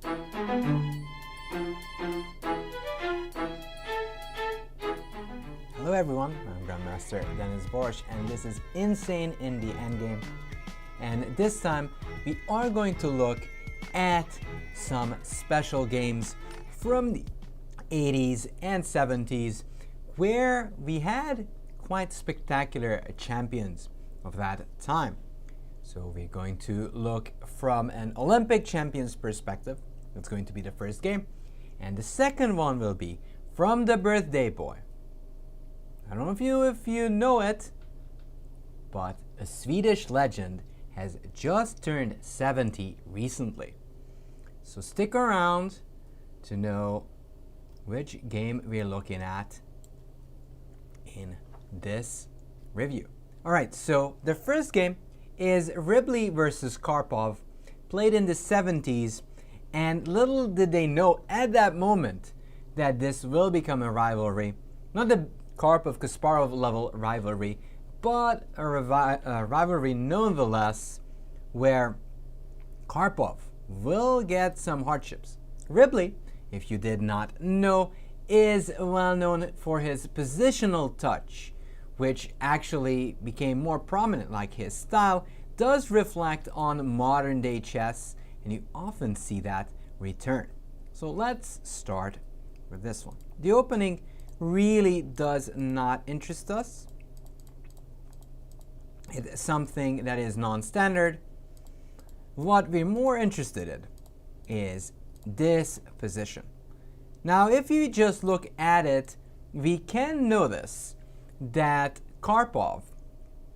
Hello everyone, I'm Grandmaster Denes Boros and this is Insane in the Endgame. And this time we are going to look at some special games from the 80s and 70s where we had quite spectacular champions of that time. So we're going to look from an Olympic champion's perspective. That's going to be the first game. And the second one will be from the birthday boy. I don't know if you know it, but a Swedish legend has just turned 70 recently. So stick around to know which game we're looking at in this review. Alright, so the first game is Ribli versus Karpov, played in the 70s, and little did they know at that moment that this will become a rivalry. Not the Karpov-Kasparov level rivalry, but a rivalry nonetheless where Karpov will get some hardships. Ribli, if you did not know, is well known for his positional touch, which actually became more prominent, like his style does reflect on modern day chess, and you often see that return. So let's start with this one. The opening really does not interest us. It's something that is non-standard. What we're more interested in is this position. Now, if you just look at it, we can notice that Karpov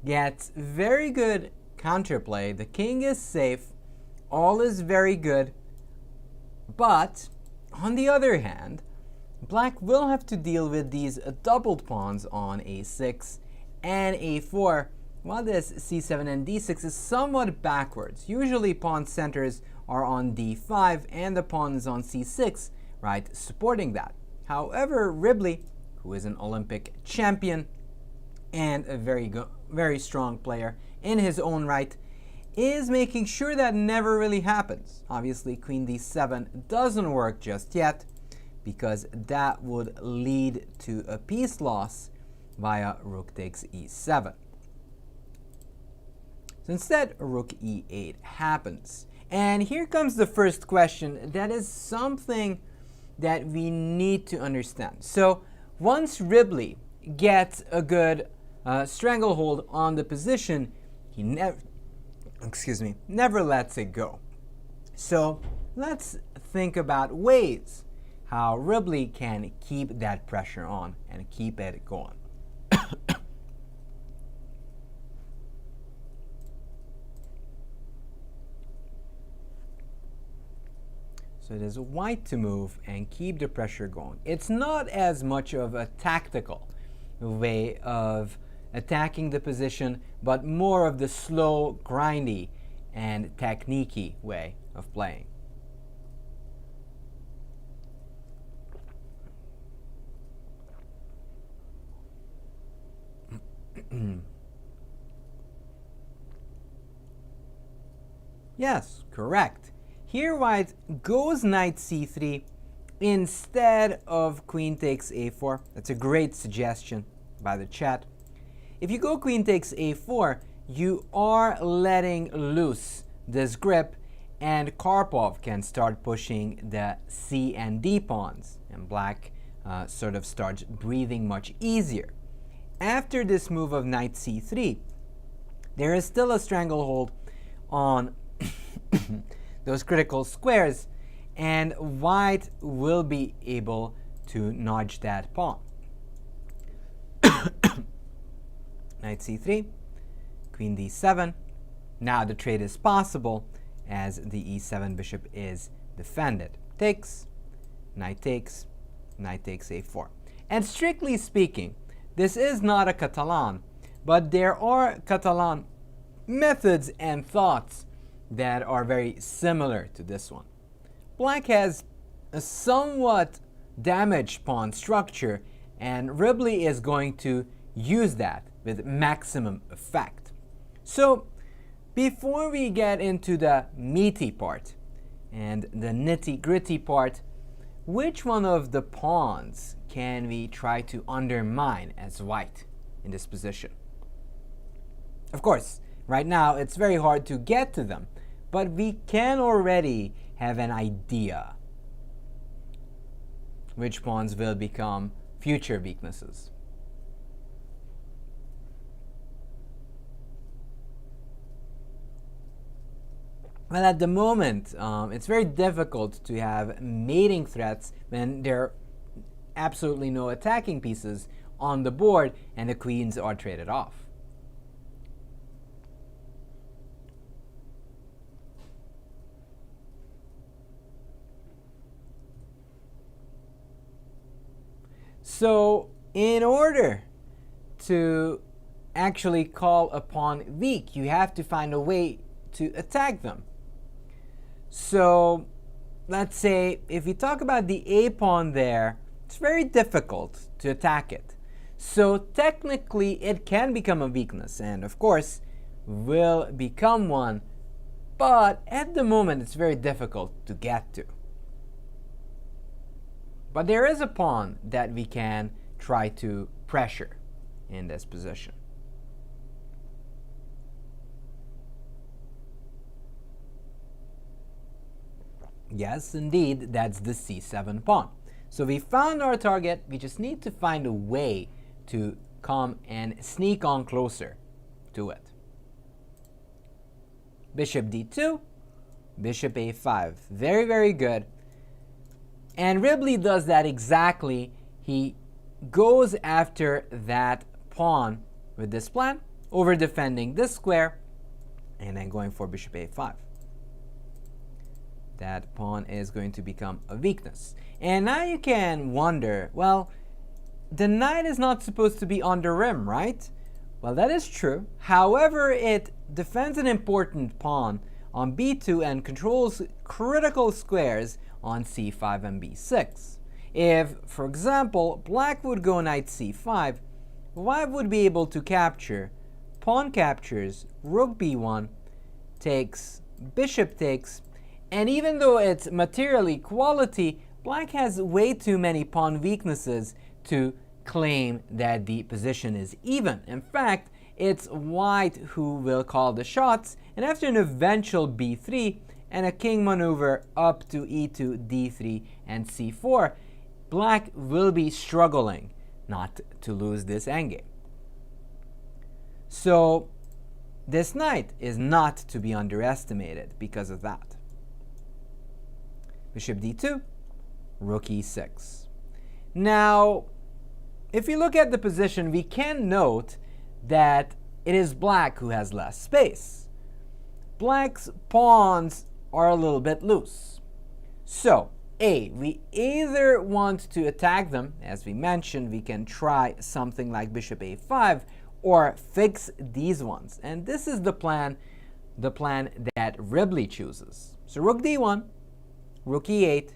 gets very good counterplay. The king is safe, all is very good, but on the other hand, Black will have to deal with these doubled pawns on a6 and a4, while this c7 and d6 is somewhat backwards. Usually pawn centers are on d5 and the pawn is on c6, right, supporting that. However, Ribli, who is an Olympic champion and a very strong player in his own right, is making sure that never really happens. Obviously, queen d7 doesn't work just yet, because that would lead to a piece loss via rook takes e7. So instead, rook e8 happens. And here comes the first question. That is something that we need to understand. So once Ribli gets a good stranglehold on the position, he never lets it go. So let's think about ways how Ribli can keep that pressure on and keep it going. So it is white to move and keep the pressure going. It's not as much of a tactical way of attacking the position, but more of the slow, grindy, and technique-y way of playing. Yes, correct. Here white goes knight c3 instead of queen takes a4. That's a great suggestion by the chat. If you go queen takes a4, you are letting loose this grip, and Karpov can start pushing the c and d pawns, and black sort of starts breathing much easier. After this move of knight c3, there is still a stranglehold on those critical squares, and white will be able to nudge that pawn. Knight c3, queen d7. Now the trade is possible as the e7 bishop is defended. Takes, knight takes a4. And strictly speaking, this is not a Catalan, but there are Catalan methods and thoughts that are very similar to this one. Black has a somewhat damaged pawn structure, and Ribli is going to use that with maximum effect. So before we get into the meaty part, And the nitty-gritty part, which one of the pawns can we try to undermine as white in this position? Of course, right now it's very hard to get to them, but we can already have an idea which pawns will become future weaknesses. Well, at the moment, it's very difficult to have mating threats when there are absolutely no attacking pieces on the board and the queens are traded off. So, in order to actually call a pawn weak, you have to find a way to attack them. So, let's say if we talk about the A pawn there, it's very difficult to attack it. So, technically, it can become a weakness, and of course, will become one, but at the moment, it's very difficult to get to. But there is a pawn that we can try to pressure in this position. Yes, indeed, that's the c7 pawn. So we found our target, we just need to find a way to come and sneak on closer to it. Bishop d2, bishop a5. Very, very good. And Ribli does that exactly. He goes after that pawn with this plan, over defending this square, and then going for bishop a5. That pawn is going to become a weakness. And now you can wonder, well, the knight is not supposed to be on the rim, right? Well, that is true. However, it defends an important pawn on b2 and controls critical squares on c5 and b6. If, for example, black would go knight c5, white would be able to capture, pawn captures, rook b1, takes, bishop takes, and even though it's material equality, black has way too many pawn weaknesses to claim that the position is even. In fact, it's white who will call the shots, and after an eventual b3 and a king maneuver up to e2, d3, and c4, black will be struggling not to lose this endgame. So this knight is not to be underestimated because of that. Bishop d2, rook e6. Now, if you look at the position, we can note that it is black who has less space. Black's pawns are a little bit loose. So, we either want to attack them, as we mentioned, we can try something like bishop a5, or fix these ones. And this is the plan that Ribli chooses. So rook d1, rook e8,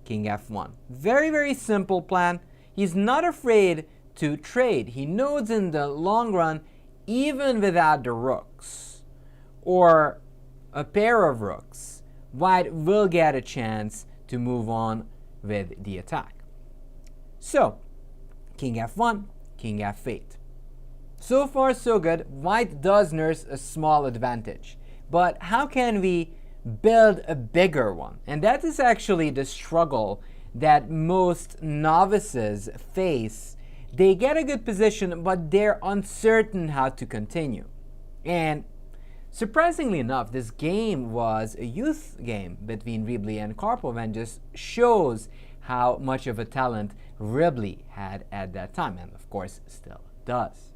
king f1. Very, very simple plan. He's not afraid to trade. He knows in the long run, even without the rooks, or a pair of rooks, white will get a chance to move on with the attack. So, king f1, king f8. So far so good. White does nurse a small advantage. But how can we build a bigger one? And that is actually the struggle that most novices face. They get a good position, but they're uncertain how to continue. And surprisingly enough, this game was a youth game between Ribli and Karpov, and just shows how much of a talent Ribli had at that time, and of course still does.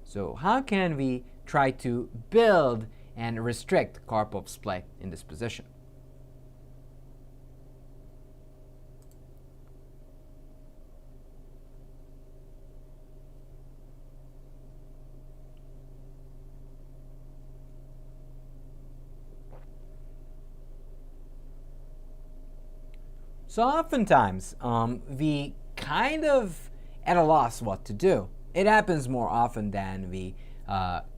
So how can we try to build and restrict Karpov's play in this position? So oftentimes, we kind of at a loss what to do. It happens more often than we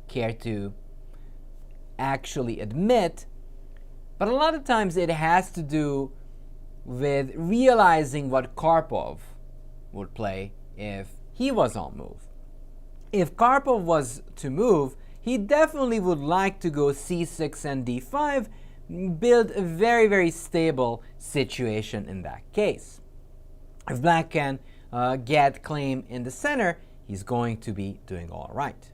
care to actually admit. But a lot of times it has to do with realizing what Karpov would play if he was on move. If Karpov was to move, he definitely would like to go c6 and d5, build a very, very stable situation in that case. If Black can get claim in the center, he's going to be doing all right.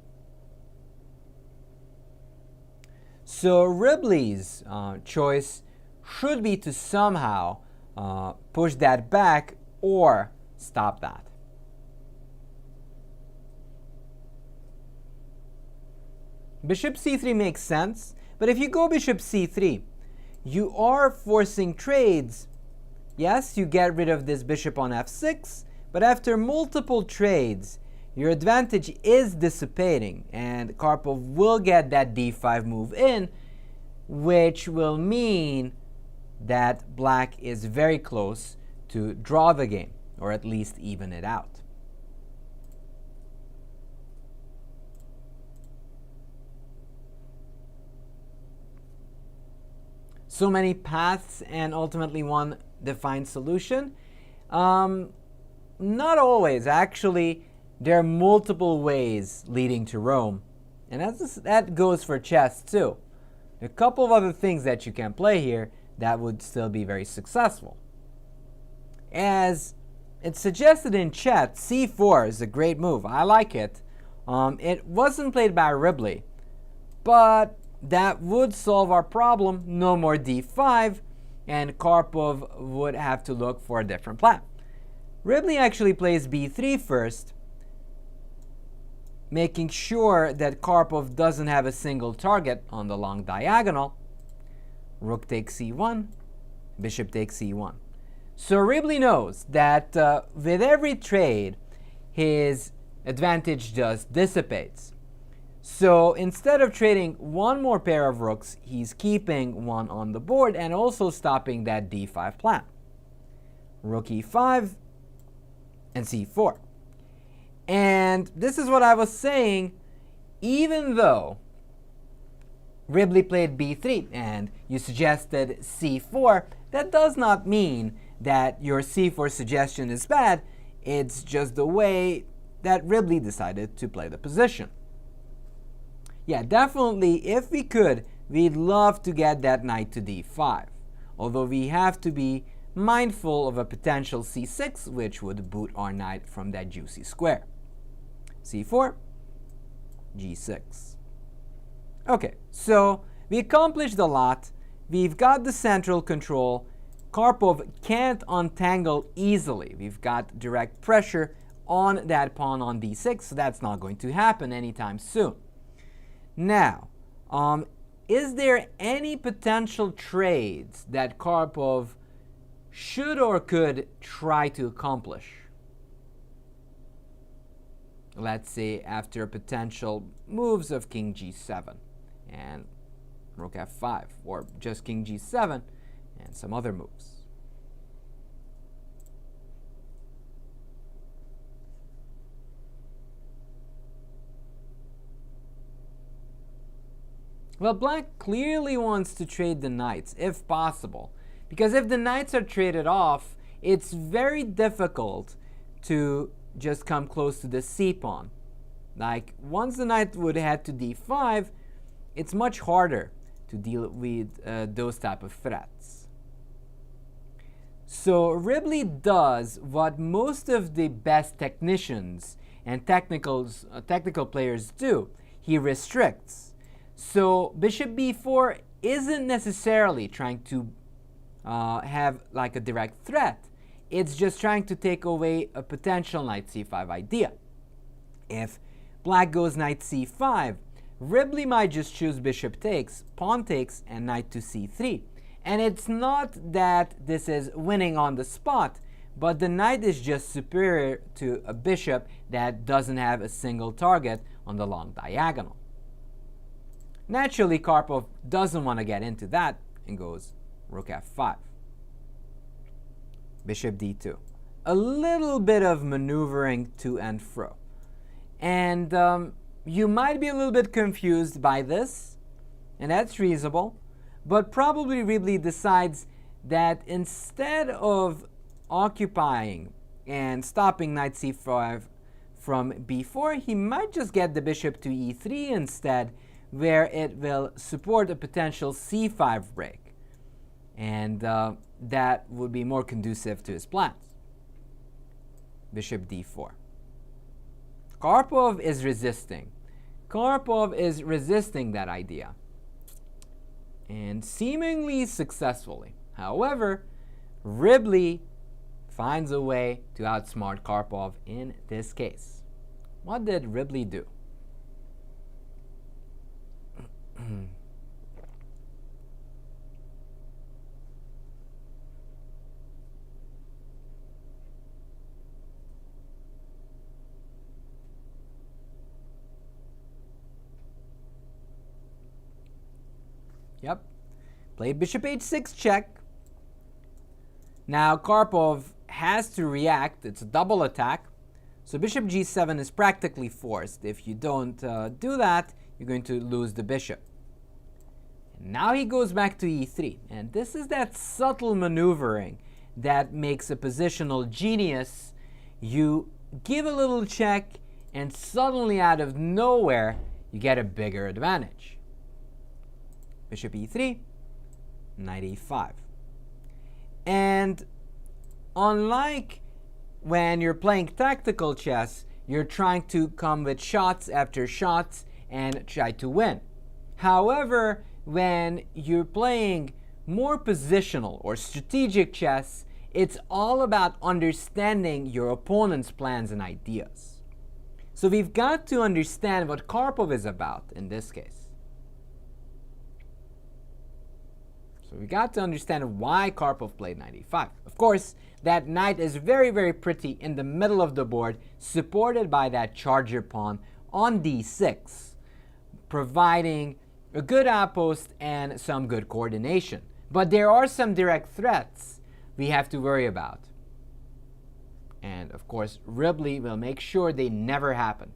So Ribli's choice should be to somehow push that back or stop that. Bishop c3 makes sense, but if you go bishop c3, you are forcing trades. Yes, you get rid of this bishop on f6, but after multiple trades, your advantage is dissipating, and Karpov will get that d5 move in, which will mean that Black is very close to draw the game, or at least even it out. So many paths and ultimately one defined solution? Not always. Actually, there are multiple ways leading to Rome. And that goes for chess too. A couple of other things that you can play here that would still be very successful. As it's suggested in chat, c4 is a great move. I like it. It wasn't played by Ribli, but that would solve our problem. No more d5, and Karpov would have to look for a different plan. Ribli actually plays b3 first, making sure that Karpov doesn't have a single target on the long diagonal. Rook takes c1, bishop takes c1. So Ribli knows that with every trade, his advantage just dissipates. So instead of trading one more pair of rooks, he's keeping one on the board and also stopping that d5 plan. Rook e5 and c4. And this is what I was saying, even though Ribli played b3 and you suggested c4, that does not mean that your c4 suggestion is bad. It's just the way that Ribli decided to play the position. Yeah, definitely, if we could, we'd love to get that knight to d5. Although we have to be mindful of a potential c6, which would boot our knight from that juicy square. c4, g6. Okay, so we accomplished a lot. We've got the central control. Karpov can't untangle easily. We've got direct pressure on that pawn on d6, so that's not going to happen anytime soon. Now, is there any potential trades that Karpov should or could try to accomplish? Let's say after potential moves of king g7 and rook f5, or just king g7 and some other moves. Well, Black clearly wants to trade the knights, if possible. Because if the knights are traded off, it's very difficult to just come close to the c-pawn. Like, once the knight would head to d5, it's much harder to deal with those type of threats. So Ribli does what most of the best technicians and technical players do. He restricts. So bishop b4 isn't necessarily trying to have like a direct threat. It's just trying to take away a potential knight c5 idea. If Black goes knight c5, Ribli might just choose bishop takes, pawn takes, and knight to c3. And it's not that this is winning on the spot, but the knight is just superior to a bishop that doesn't have a single target on the long diagonal. Naturally, Karpov doesn't want to get into that and goes rook f5. Bishop d2. A little bit of maneuvering to and fro. And you might be a little bit confused by this, and that's reasonable. But probably Ribli decides that instead of occupying and stopping knight c5 from b4, he might just get the bishop to e3 instead, where it will support a potential c5 break. And that would be more conducive to his plans. Bishop d4. Karpov is resisting. Karpov is resisting that idea, and seemingly successfully. However, Ribli finds a way to outsmart Karpov in this case. What did Ribli do? Yep. Played bishop h6 check. Now Karpov has to react. It's a double attack. So bishop g7 is practically forced. If you don't do that, you're going to lose the bishop. And now he goes back to e3. And this is that subtle maneuvering that makes a positional genius. You give a little check, and suddenly out of nowhere, you get a bigger advantage. Bishop e3, knight e5. And unlike when you're playing tactical chess, you're trying to come with shots after shots and try to win. However, when you're playing more positional or strategic chess, it's all about understanding your opponent's plans and ideas. So we've got to understand what Karpov is about in this case. So we got to understand why Karpov played knight e5. Of course, that knight is very, very pretty in the middle of the board, supported by that charger pawn on d6, providing a good outpost and some good coordination. But there are some direct threats we have to worry about. And of course, Ribli will make sure they never happen.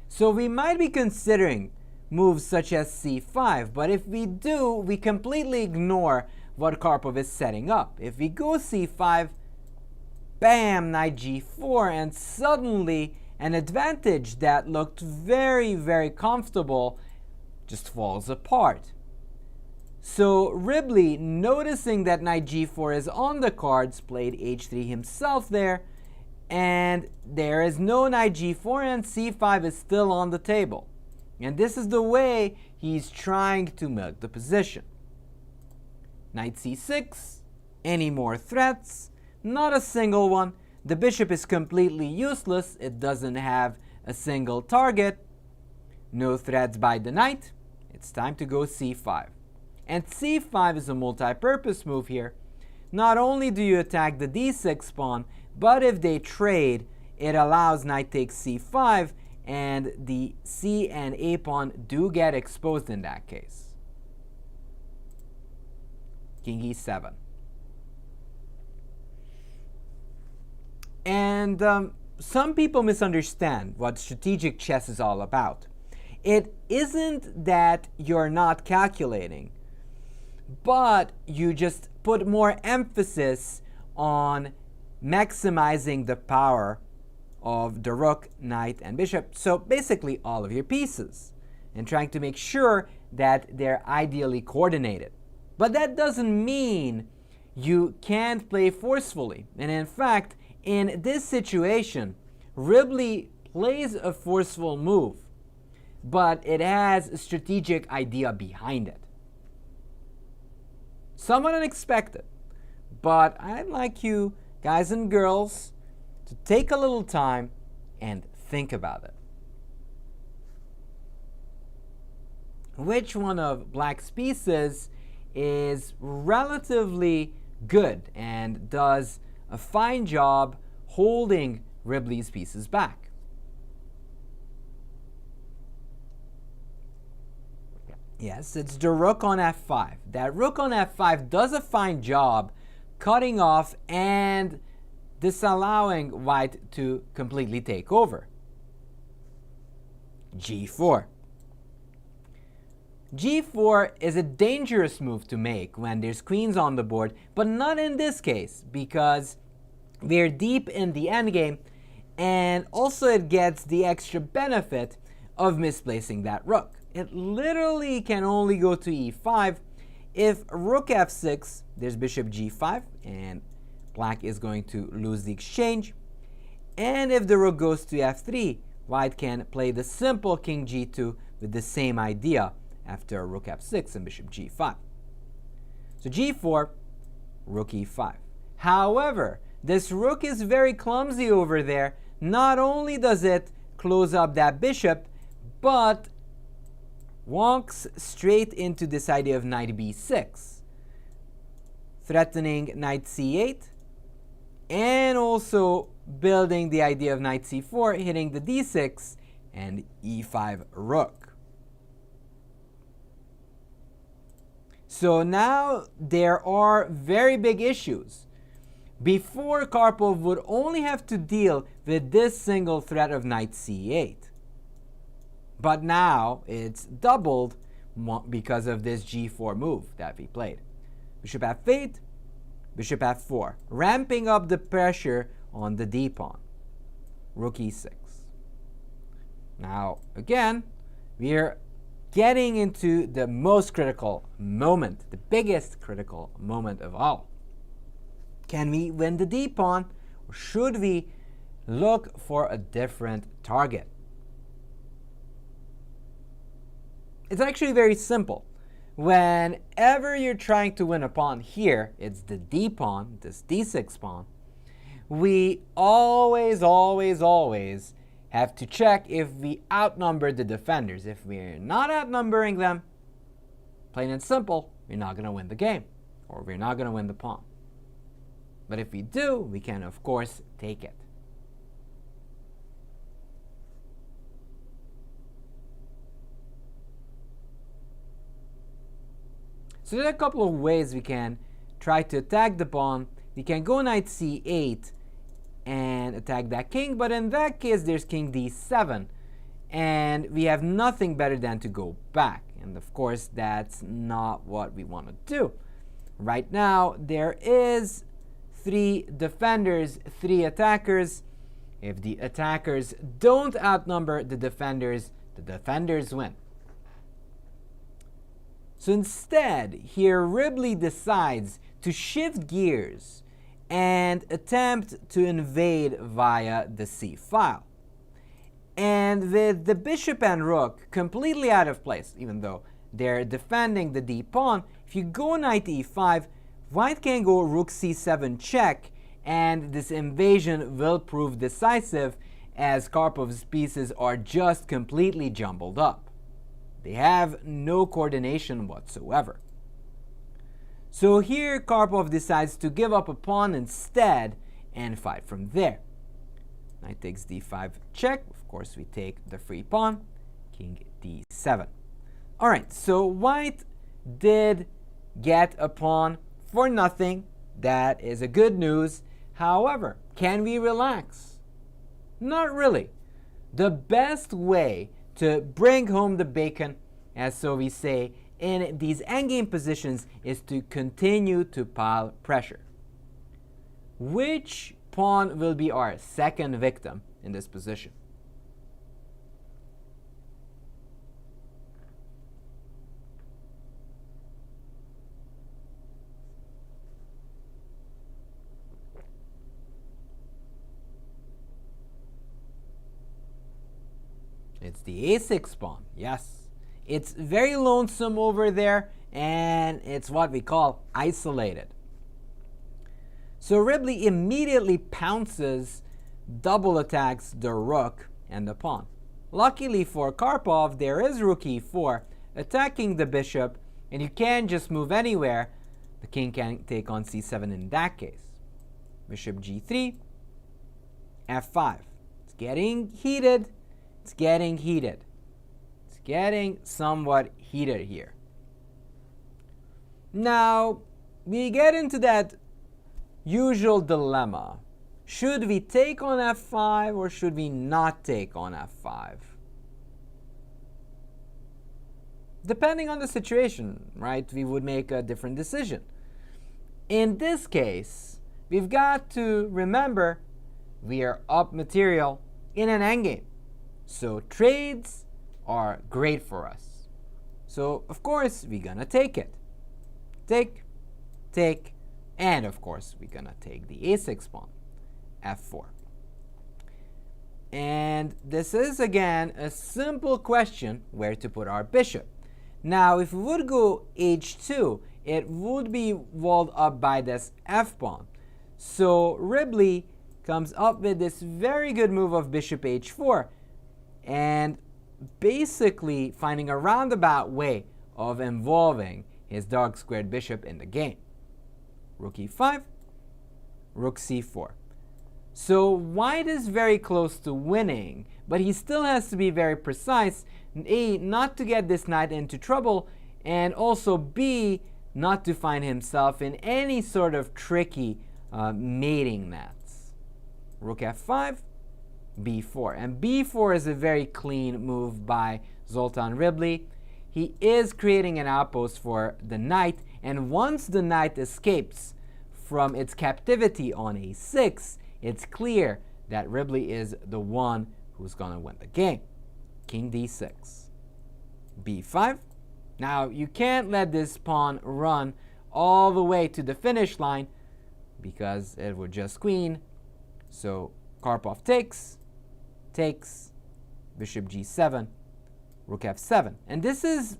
So we might be considering moves such as c5, but if we do, we completely ignore what Karpov is setting up. If we go c5, bam, knight g4, and suddenly an advantage that looked very, very comfortable just falls apart. So Ribli, noticing that knight g4 is on the cards, played h3 himself there, and there is no knight g4, and c5 is still on the table. And this is the way he's trying to milk the position. Knight c6, any more threats? Not a single one. The bishop is completely useless. It doesn't have a single target. No threats by the knight. It's time to go c5. And c5 is a multi-purpose move here. Not only do you attack the d6 pawn, but if they trade, it allows knight takes c5, and the c and a pawn do get exposed in that case. King e7. And some people misunderstand what strategic chess is all about. It isn't that you're not calculating, but you just put more emphasis on maximizing the power of the rook, knight, and bishop. So basically all of your pieces, and trying to make sure that they're ideally coordinated. But that doesn't mean you can't play forcefully. And in fact, in this situation, Ribli plays a forceful move, but it has a strategic idea behind it. Somewhat unexpected, but I'd like you guys and girls to take a little time and think about it. Which one of Black's pieces is relatively good and does a fine job holding Ribli's pieces back? Yes, it's the rook on f5. That rook on f5 does a fine job cutting off and disallowing white to completely take over. g4. g4 is a dangerous move to make when there's queens on the board, but not in this case because we're deep in the endgame, and also it gets the extra benefit of misplacing that rook. It literally can only go to e5. If rook f6, there's bishop g5, and black is going to lose the exchange. And if the rook goes to f3, white can play the simple king g2 with the same idea after rook f6 and bishop g5. So g4, rook e5. However, this rook is very clumsy over there. Not only does it close up that bishop, but walks straight into this idea of knight b6, threatening knight c8, and also building the idea of knight c4, hitting the d6 and e5 rook. So now there are very big issues. Before, Karpov would only have to deal with this single threat of knight c8. But now it's doubled because of this g4 move that we played. Bishop f8, bishop f4, ramping up the pressure on the d-pawn. Rook e6. Now, again, we're getting into the most critical moment, the biggest critical moment of all. Can we win the d-pawn, or should we look for a different target? It's actually very simple. Whenever you're trying to win a pawn here, it's the d-pawn, this d6 pawn, we always have to check if we outnumber the defenders. If we're not outnumbering them, plain and simple, we're not going to win the game, or we're not going to win the pawn. But if we do, we can, of course, take it. So there are a couple of ways we can try to attack the pawn. We can go knight c8 and attack that king, but in that case there's king d7, and we have nothing better than to go back. And of course that's not what we want to do. Right now there is 3 defenders, 3 attackers. If the attackers don't outnumber the defenders win. So instead, here Ribli decides to shift gears and attempt to invade via the c file. And with the bishop and rook completely out of place, even though they're defending the d-pawn, if you go knight e5, white can go rook c7 check, and this invasion will prove decisive as Karpov's pieces are just completely jumbled up. They have no coordination whatsoever. So here Karpov decides to give up a pawn instead and fight from there. Knight takes d5 check. Of course we take the free pawn. King d7. Alright, so white did get a pawn for nothing. That is a good news. However, can we relax? Not really. The best way to bring home the bacon, as so we say, in these endgame positions is to continue to pile pressure. Which pawn will be our second victim in this position? It's the a6 pawn, yes. It's very lonesome over there, and it's what we call isolated. So Ribli immediately pounces, double attacks the rook and the pawn. Luckily for Karpov, there is rook e4, attacking the bishop, and you can't just move anywhere. The king can take on c7 in that case. Bishop g3, f5. It's getting heated. It's getting heated. It's getting somewhat heated here. Now, we get into that usual dilemma. Should we take on f5 or should we not take on f5? Depending on the situation, right, we would make a different decision. In this case, we've got to remember we are up material in an endgame. So trades are great for us. So of course we're gonna take it. Take, and of course we're gonna take the a6 pawn, f4. And this is again a simple question where to put our bishop. Now if we would go h2, it would be walled up by this f-pawn. So Ribli comes up with this very good move of bishop h4, and basically finding a roundabout way of involving his dark squared bishop in the game. Rook e5, rook c4. So white is very close to winning, but he still has to be very precise. A, not to get this knight into trouble, and also B, not to find himself in any sort of tricky mating nets. Rook f5, b4. And b4 is a very clean move by Zoltan Ribli. He is creating an outpost for the knight, and once the knight escapes from its captivity on a6, it's clear that Ribli is the one who's going to win the game. King d6, b5. Now, you can't let this pawn run all the way to the finish line because it would just queen. So Karpov takes, bishop g7, rook f7. And this is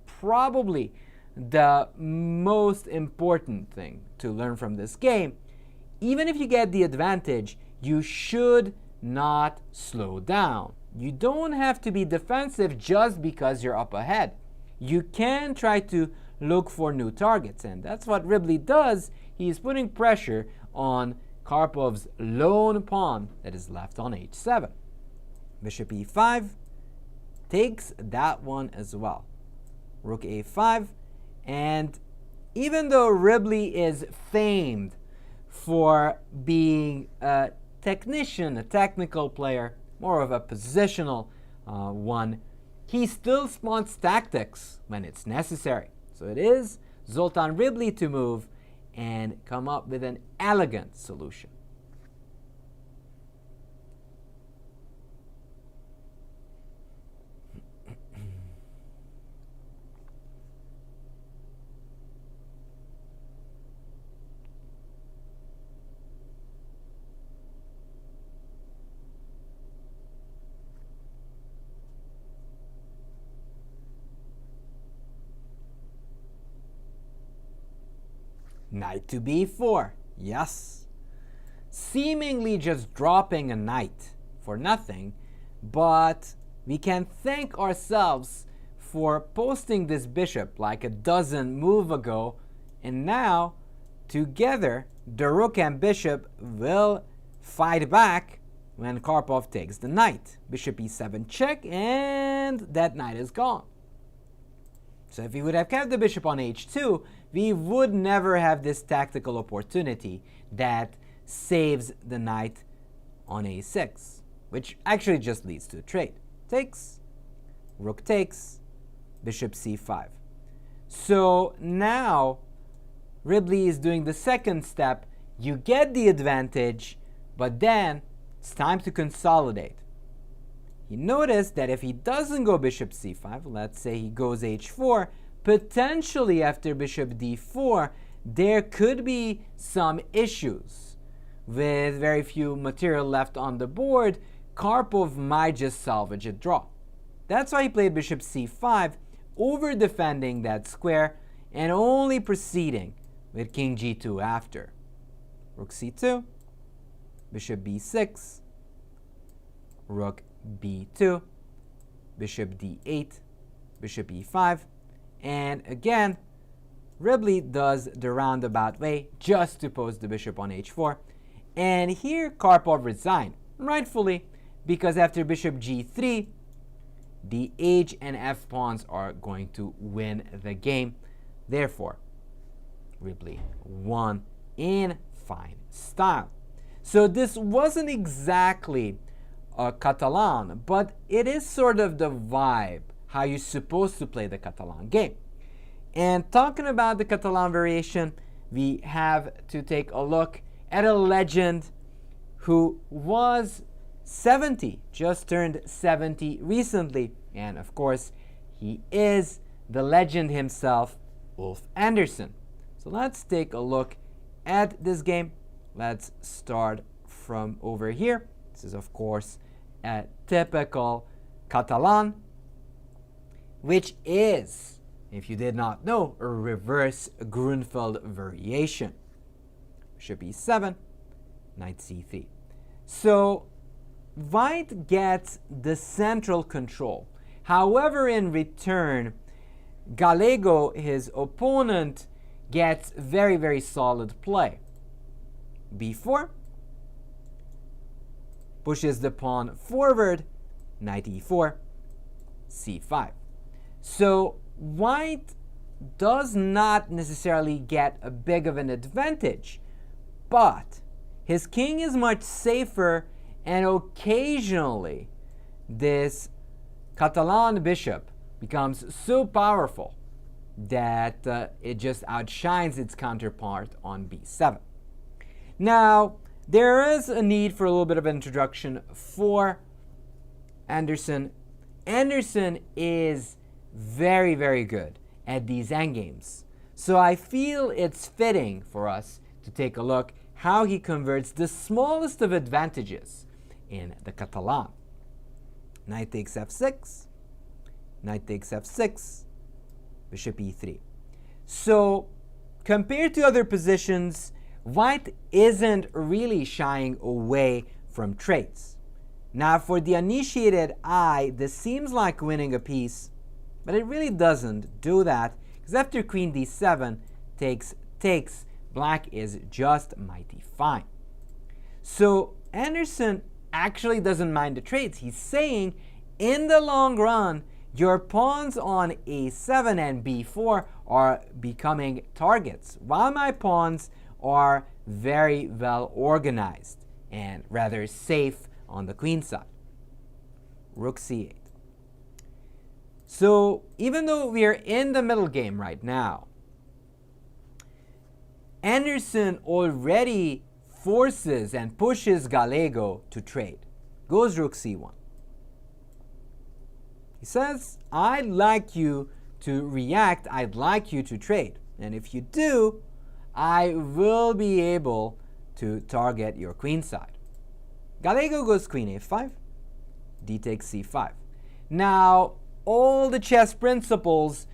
probably the most important thing to learn from this game. Even if you get the advantage, you should not slow down. You don't have to be defensive just because you're up ahead. You can try to look for new targets, and that's what Ribli does. He's putting pressure on Karpov's lone pawn that is left on h7. Bishop e5 takes that one as well. Rook a5, and even though Ribli is famed for being a technician, a technical player, more of a positional one, he still spawns tactics when it's necessary. So it is Zoltan Ribli to move and come up with an elegant solution. Knight to b4, yes. Seemingly just dropping a knight for nothing, but we can thank ourselves for posting this bishop like a dozen moves ago, and now together the rook and bishop will fight back when Karpov takes the knight. Bishop e7 check, and that knight is gone. So if we would have kept the bishop on h2, we would never have this tactical opportunity that saves the knight on a6, which actually just leads to a trade. Takes, rook takes, bishop c5. So now Ribli is doing the second step. You get the advantage, but then it's time to consolidate. You notice that if he doesn't go bishop c5, let's say he goes h4, potentially after bishop d4, there could be some issues. With very few material left on the board, Karpov might just salvage a draw. That's why he played bishop c5, over defending that square and only proceeding with king g2 after. Rook c2, bishop b6, rook b2, bishop d8, bishop e5, and again, Ribli does the roundabout way just to post the bishop on h4. And here Karpov resigned, rightfully, because after bishop g3, the h and f pawns are going to win the game. Therefore, Ribli won in fine style. So this wasn't exactly a Catalan, but it is sort of the vibe how you're supposed to play the Catalan game. And talking about the Catalan variation, we have to take a look at a legend who was 70, just turned 70 recently. And of course, he is the legend himself, Ulf Andersson. So let's take a look at this game. Let's start from over here. This is, of course, a typical Catalan, which is, if you did not know, a reverse Grunfeld variation. Bishop e7, knight c3. So white gets the central control. However, in return, Galego, his opponent, gets very, very solid play. b4, pushes the pawn forward, knight e4, c5. So white does not necessarily get a big of an advantage, but his king is much safer, and occasionally this Catalan bishop becomes so powerful that it just outshines its counterpart on b7. Now, there is a need for a little bit of introduction for Andersson. Andersson is very, very good at these endgames. So I feel it's fitting for us to take a look how he converts the smallest of advantages in the Catalan. Knight takes f6, knight takes f6, bishop e3. So compared to other positions, white isn't really shying away from trades. Now for the uninitiated eye, this seems like winning a piece, but it really doesn't do that, because after queen d7 takes, black is just mighty fine. So Andersson actually doesn't mind the trades. He's saying, in the long run, your pawns on a7 and b4 are becoming targets, while my pawns are very well organized and rather safe on the queen side. Rook c8. So even though we are in the middle game right now, Andersson already forces and pushes Galego to trade. Goes rook c1. He says, I'd like you to react, I'd like you to trade. And if you do, I will be able to target your queen side. Galego goes queen a5, d takes c5. Now, all the chess principles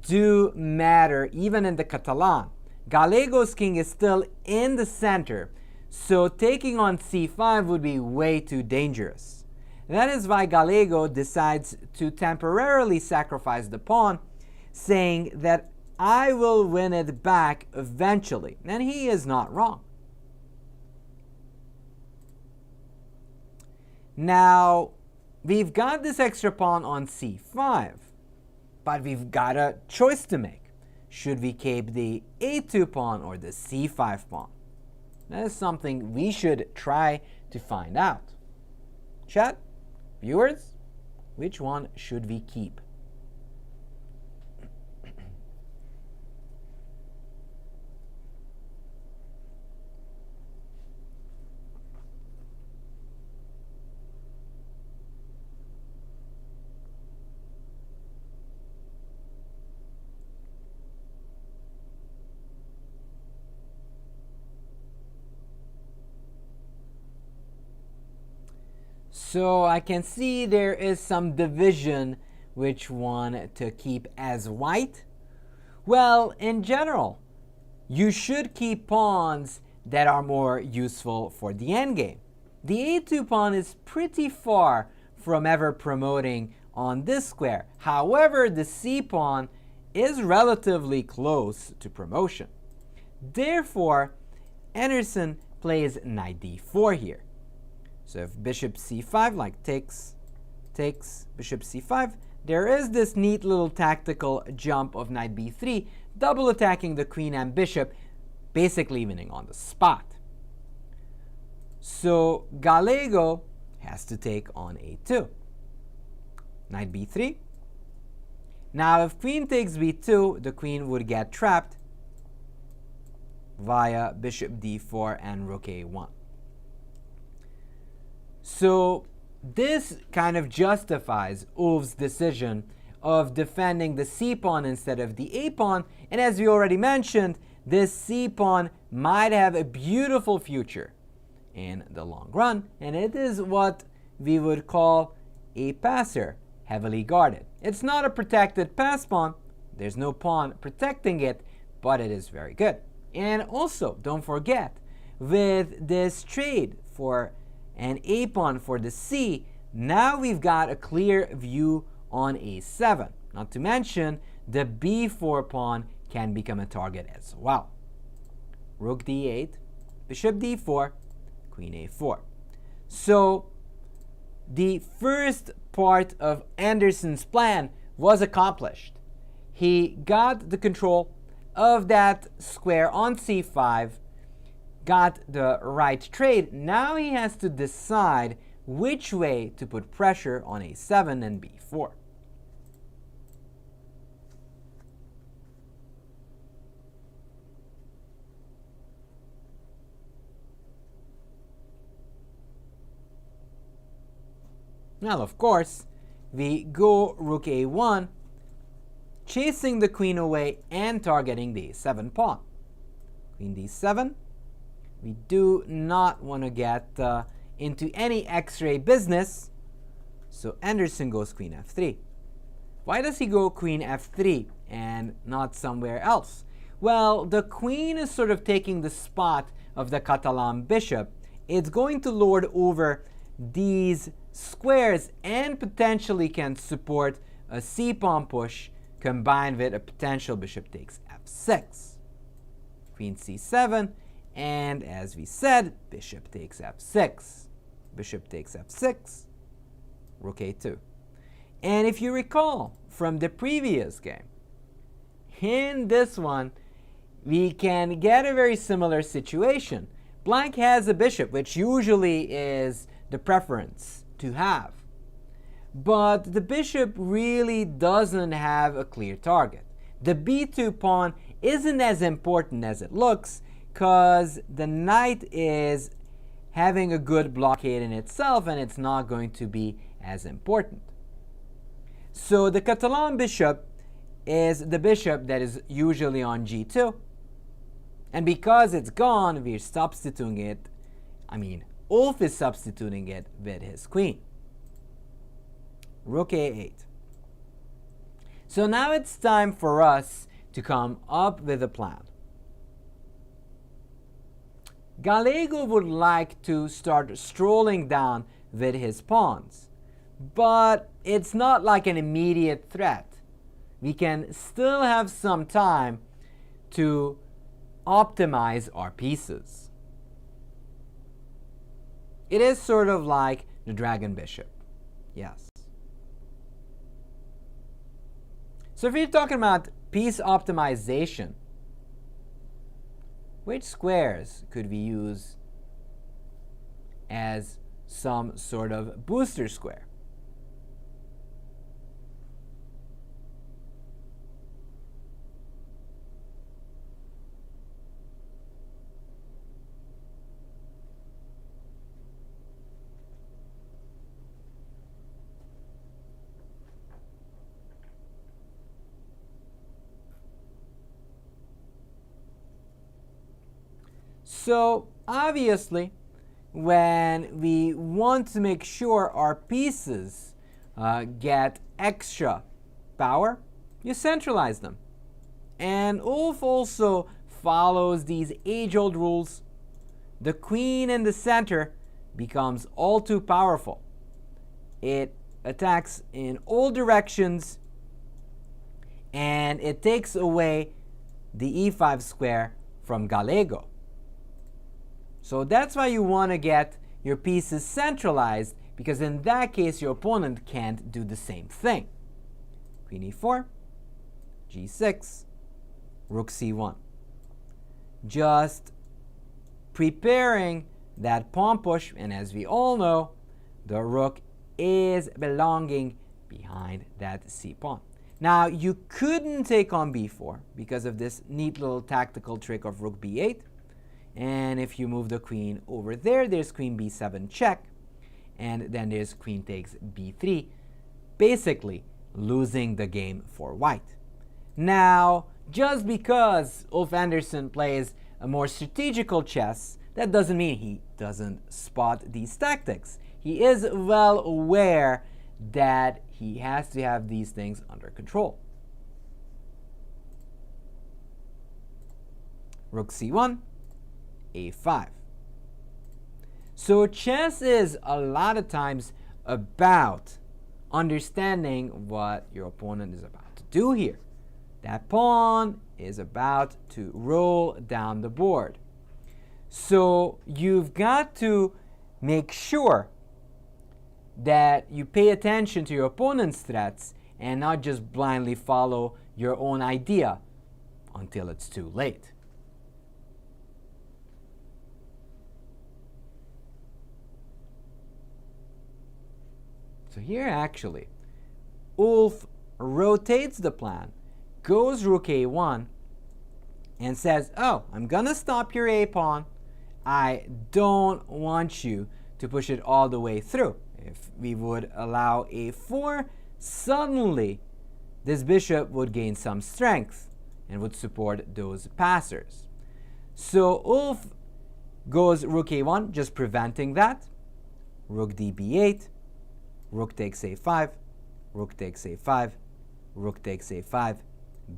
do matter, even in the Catalan. Galego's king is still in the center, so taking on c5 would be way too dangerous. That is why Galego decides to temporarily sacrifice the pawn, saying that I will win it back eventually. And he is not wrong. Now, we've got this extra pawn on c5, but we've got a choice to make. Should we keep the a2 pawn or the c5 pawn? That is something we should try to find out. Chat, viewers, which one should we keep? So I can see there is some division which one to keep as white. Well, in general, you should keep pawns that are more useful for the endgame. The a2 pawn is pretty far from ever promoting on this square. However, the c pawn is relatively close to promotion. Therefore, Andersson plays knight d4 here. So if bishop c5, like takes, bishop c5, there is this neat little tactical jump of knight b3, double attacking the queen and bishop, basically winning on the spot. So Galego has to take on a2. Knight b3, Now if queen takes b2, the queen would get trapped via bishop d4 and rook a1. So this kind of justifies Ulf's decision of defending the c-pawn instead of the a-pawn, and as we already mentioned, this c-pawn might have a beautiful future in the long run, and it is what we would call a passer, heavily guarded. It's not a protected pass pawn, there's no pawn protecting it, but it is very good. And also, don't forget, with this trade for an a-pawn for the c, now we've got a clear view on a7. Not to mention, the b4 pawn can become a target as well. Rook d8, bishop d4, queen a4. So the first part of Andersson's plan was accomplished. He got the control of that square on c5, got the right trade. Now he has to decide which way to put pressure on a7 and b4. Now, of course, we go rook a1, chasing the queen away and targeting the a7 pawn. Queen d7. We do not want to get into any x-ray business, so Andersson goes queen f3. Why does he go queen f3 and not somewhere else? Well, the queen is sort of taking the spot of the Catalan bishop. It's going to lord over these squares and potentially can support a c-pawn push combined with a potential bishop takes f6. Queen c7, and as we said, bishop takes f6. Bishop takes f6, rook a2. And if you recall from the previous game, in this one, we can get a very similar situation. Black has a bishop, which usually is the preference to have. But the bishop really doesn't have a clear target. The b2 pawn isn't as important as it looks because the knight is having a good blockade in itself and it's not going to be as important. So the Catalan bishop is the bishop that is usually on g2. And because it's gone, we're substituting it, Ulf is substituting it with his queen. Rook a8. So now it's time for us to come up with a plan. Galego would like to start strolling down with his pawns, but it's not like an immediate threat. We can still have some time to optimize our pieces. It is sort of like the dragon bishop. Yes. So if you're talking about piece optimization, which squares could we use as some sort of booster square? So obviously, when we want to make sure our pieces get extra power, you centralize them. And Ulf also follows these age-old rules. The queen in the center becomes all too powerful. It attacks in all directions, and it takes away the e5 square from Galego. So that's why you want to get your pieces centralized, because in that case your opponent can't do the same thing. Queen e4, g6, rook c1. Just preparing that pawn push, and as we all know, the rook is belonging behind that c pawn. Now, you couldn't take on b4 because of this neat little tactical trick of rook b8. And if you move the queen over there, there's queen b7 check. And then there's queen takes b3, basically losing the game for white. Now, just because Ulf Andersson plays a more strategical chess, that doesn't mean he doesn't spot these tactics. He is well aware that he has to have these things under control. Rook c1, a5. So chess is a lot of times about understanding what your opponent is about to do here. That pawn is about to roll down the board. So you've got to make sure that you pay attention to your opponent's threats and not just blindly follow your own idea until it's too late. So here actually, Ulf rotates the plan, goes rook a1, and says, oh, I'm going to stop your a pawn. I don't want you to push it all the way through. If we would allow a4, suddenly this bishop would gain some strength and would support those passers. So Ulf goes rook a1, just preventing that. Rook db8, rook takes a5, rook takes a5, rook takes a5,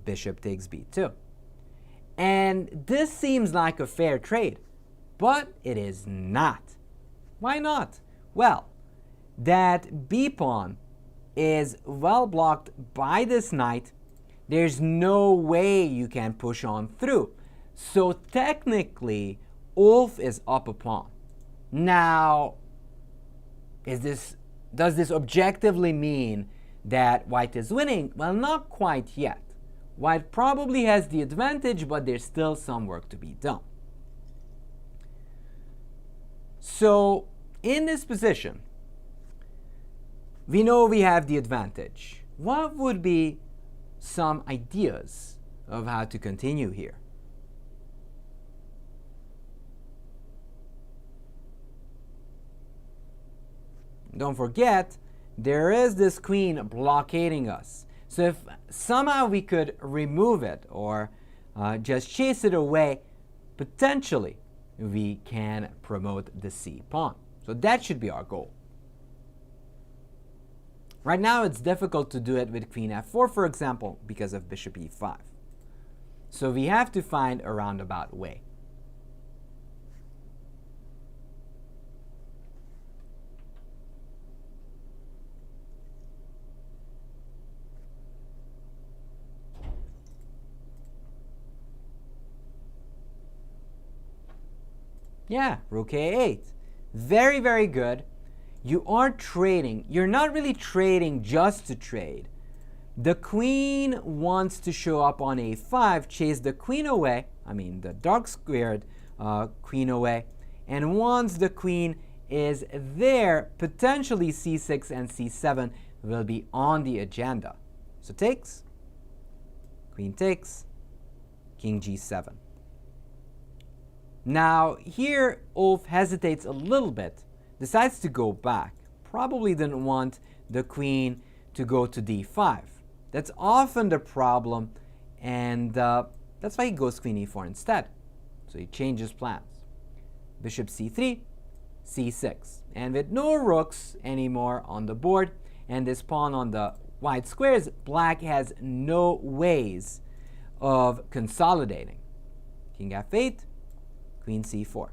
bishop takes b2. And this seems like a fair trade, but it is not. Why not? Well, that b pawn is well blocked by this knight. There's no way you can push on through. So technically, Ulf is up a pawn. Now, does this objectively mean that white is winning? Well, not quite yet. White probably has the advantage, but there's still some work to be done. So in this position, we know we have the advantage. What would be some ideas of how to continue here? Don't forget, there is this queen blockading us. So if somehow we could remove it or just chase it away, potentially we can promote the c pawn. So that should be our goal. Right now it's difficult to do it with queen f4, for example, because of bishop e5. So we have to find a roundabout way. Yeah, rook a8. Very, very good. You are trading. You're not really trading just to trade. The queen wants to show up on a5, chase the queen away, the dark squared queen away, and once the queen is there, potentially c6 and c7 will be on the agenda. So takes, queen takes, king g7. Now here Ulf hesitates a little bit, decides to go back, probably didn't want the queen to go to d5. That's often the problem, and that's why he goes queen e4 instead. So he changes plans. Bishop c3, c6. And with no rooks anymore on the board, and this pawn on the white squares, black has no ways of consolidating. King f8, queen c4.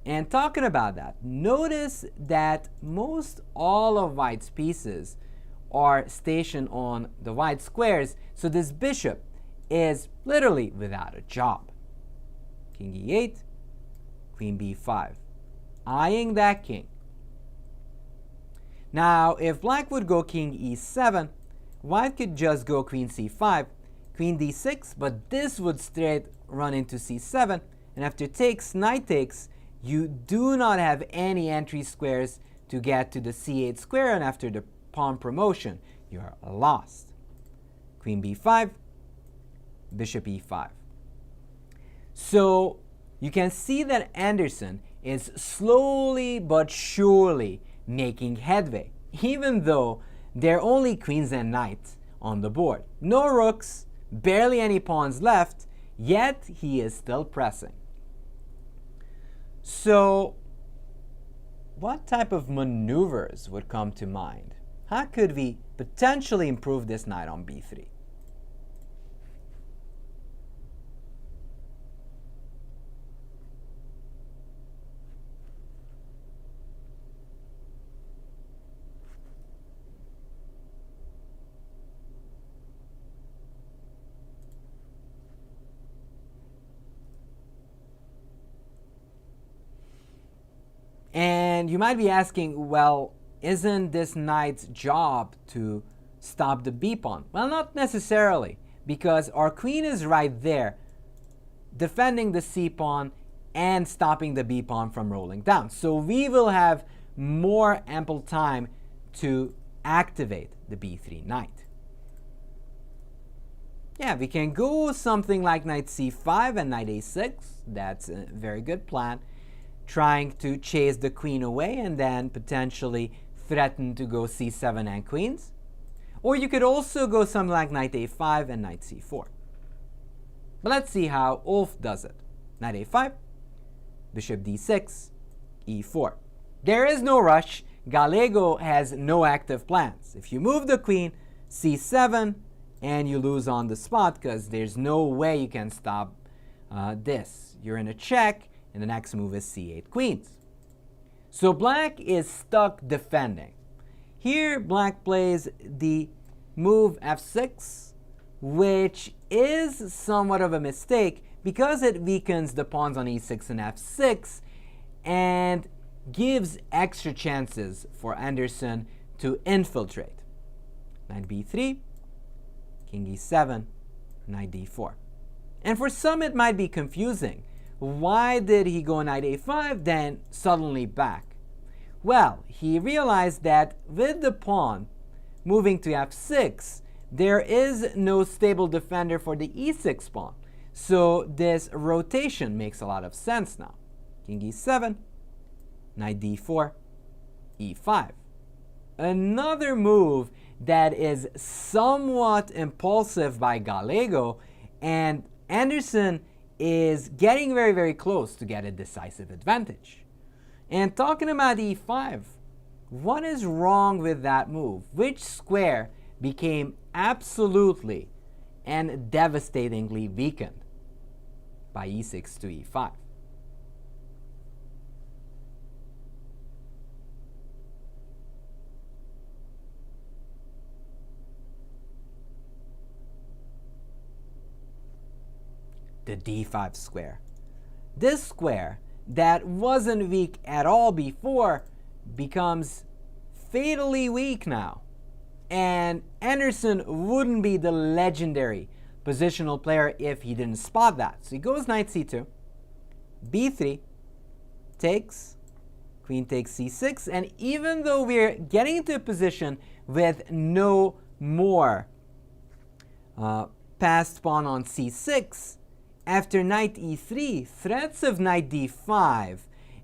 And talking about that, notice that most all of white's pieces are stationed on the white squares, so this bishop is literally without a job. King e8, queen b5, eyeing that king. Now, if black would go king e7, white could just go queen c5, queen d6, but this would straight run into c7, and after takes, knight takes, you do not have any entry squares to get to the c8 square, and after the pawn promotion, you are lost. queen b5, bishop e5. So you can see that Andersson is slowly but surely making headway, even though there are only queens and knights on the board. No rooks, barely any pawns left, yet he is still pressing. So what type of maneuvers would come to mind? How could we potentially improve this knight on b3? And you might be asking, well, isn't this knight's job to stop the b-pawn? Well, not necessarily, because our queen is right there, defending the c-pawn and stopping the b-pawn from rolling down. So we will have more ample time to activate the b3 knight. Yeah, we can go something like knight c5 and knight a6. That's a very good plan, trying to chase the queen away and then potentially threaten to go c7 and queens. Or you could also go something like knight a5 and knight c4. But let's see how Ulf does it. Knight a5, bishop d6, e4. There is no rush. Galego has no active plans. If you move the queen, c7, and you lose on the spot because there's no way you can stop this. You're in a check, and the next move is c8 queens. So black is stuck defending. Here black plays the move f6, which is somewhat of a mistake because it weakens the pawns on e6 and f6 and gives extra chances for Andersson to infiltrate. Knight b3, king e7, knight d4. And for some it might be confusing. Why did he go knight a5, then suddenly back? Well, he realized that with the pawn moving to f6, there is no stable defender for the e6 pawn. So this rotation makes a lot of sense now. King e7, knight d4, e5. Another move that is somewhat impulsive by Galego, and Andersson is getting very, very close to get a decisive advantage. And talking about e5, what is wrong with that move? Which square became absolutely and devastatingly weakened by e6 to e5? The d5 square. This square that wasn't weak at all before becomes fatally weak now. And Andersson wouldn't be the legendary positional player if he didn't spot that. So he goes knight c2, b3, takes, queen takes c6, and even though we're getting into a position with no more passed pawn on c6, after knight e3, threats of knight d5,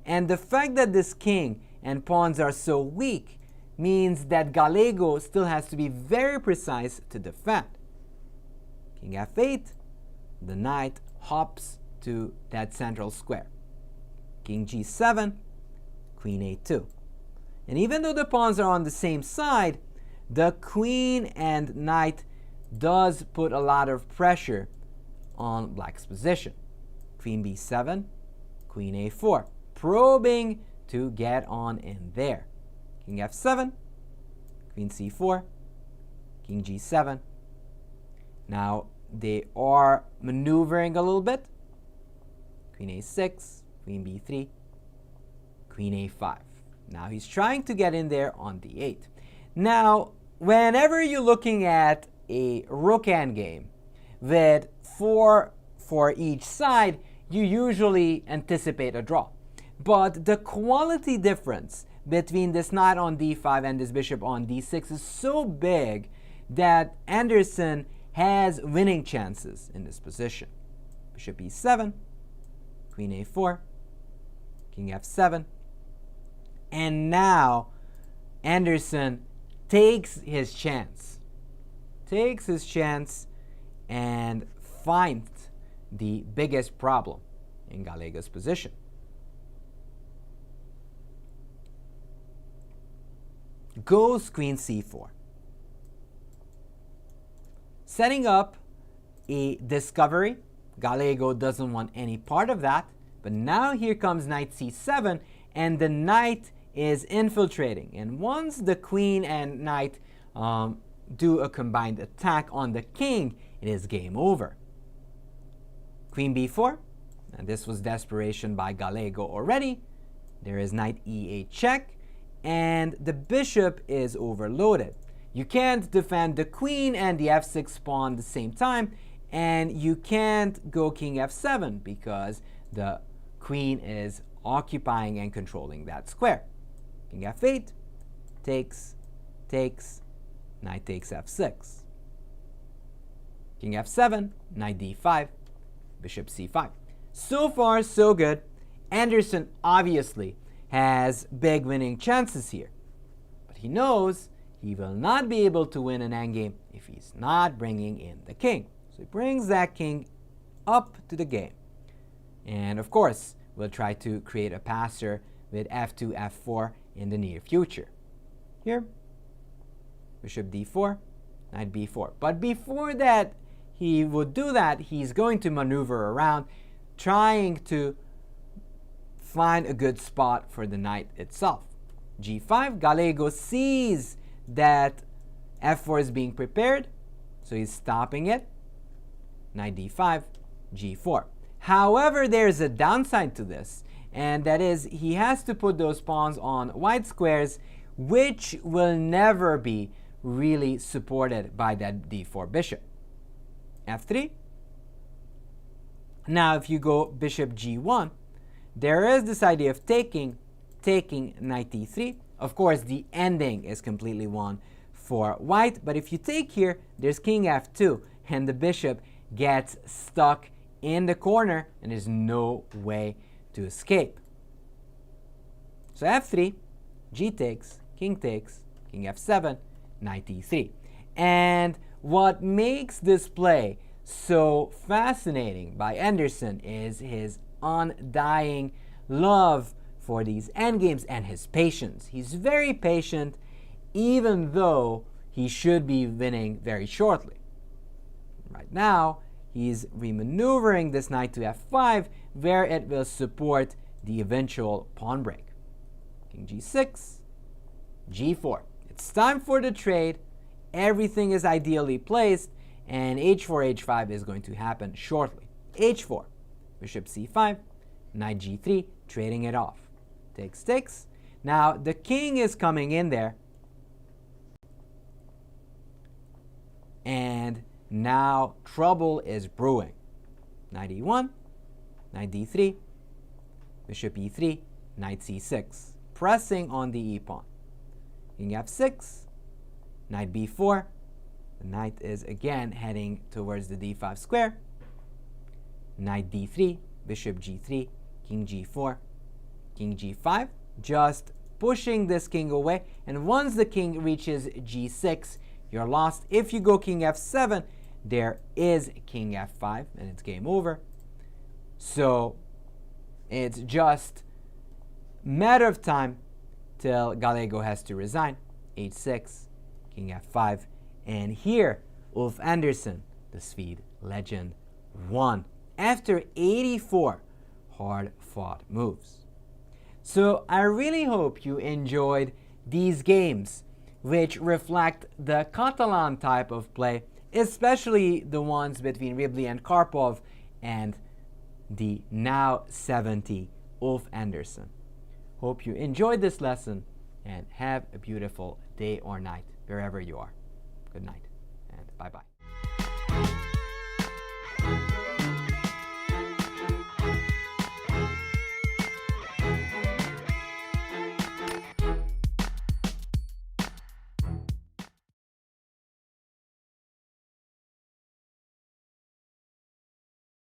and the fact that this king and pawns are so weak means that Galego still has to be very precise to defend. King f8, the knight hops to that central square. King g7, queen a2. And even though the pawns are on the same side, the queen and knight does put a lot of pressure on black's position. Queen b7, queen a4, probing to get on in there. King f7, queen c4, king g7. Now they are maneuvering a little bit. Queen a6, queen b3, queen a5. Now he's trying to get in there on d8. Now, whenever you're looking at a rook endgame with 4 for each side, you usually anticipate a draw. But the quality difference between this knight on d5 and this bishop on d6 is so big that Andersson has winning chances in this position. Bishop e7, queen a4, king f7, and now Andersson takes his chance. And finds the biggest problem in Galego's position. Goes queen c4. Setting up a discovery. Galego doesn't want any part of that. But now here comes knight c7, and the knight is infiltrating. And once the queen and knight do a combined attack on the king, it is game over. Queen b4, and this was desperation by Galego already. There is knight e8 check, and the bishop is overloaded. You can't defend the queen and the f6 pawn at the same time, and you can't go king f7 because the queen is occupying and controlling that square. King f8, takes, knight takes f6. King f7, knight d5, bishop c5. So far, so good. Andersson obviously has big winning chances here. But he knows he will not be able to win an endgame if he's not bringing in the king. So he brings that king up to the game. And of course, we'll try to create a passer with f2, f4 in the near future. Here, bishop d4, knight b4. But before that, he would do that, he's going to maneuver around, trying to find a good spot for the knight itself. g5, Galego sees that f4 is being prepared, so he's stopping it. Knight d5, g4. However, there's a downside to this, and that is he has to put those pawns on white squares, which will never be really supported by that d4 bishop. f3. Now, if you go bishop g1, there is this idea of taking knight d3. Of course, the ending is completely won for white, but if you take here, there's king f2, and the bishop gets stuck in the corner, and there's no way to escape. So f3, g takes, king f7, knight e3. And what makes this play so fascinating by Andersson is his undying love for these endgames and his patience. He's very patient, even though he should be winning very shortly. Right now, he's remaneuvering this knight to f5, where it will support the eventual pawn break. King g6, g4. It's time for the trade. Everything is ideally placed, and h4, h5 is going to happen shortly. h4, bishop c5, knight g3, trading it off. Takes. Now, the king is coming in there, and now trouble is brewing. Knight e1, knight d3, bishop e3, knight c6, pressing on the e-pawn. King f6, knight b4, the knight is again heading towards the d5 square. Knight d3, bishop g3, king g4, king g5, just pushing this king away, and once the king reaches g6, you're lost. If you go king f7, there is king f5, and it's game over. So it's just a matter of time till Galego has to resign. h6, king f5, and here Ulf Andersson, the Swede legend, won after 84 hard-fought moves. So I really hope you enjoyed these games, which reflect the Catalan type of play, especially the ones between Ribli and Karpov and the now 70 Ulf Andersson. Hope you enjoyed this lesson, and have a beautiful day or night wherever you are. Good night, and bye-bye.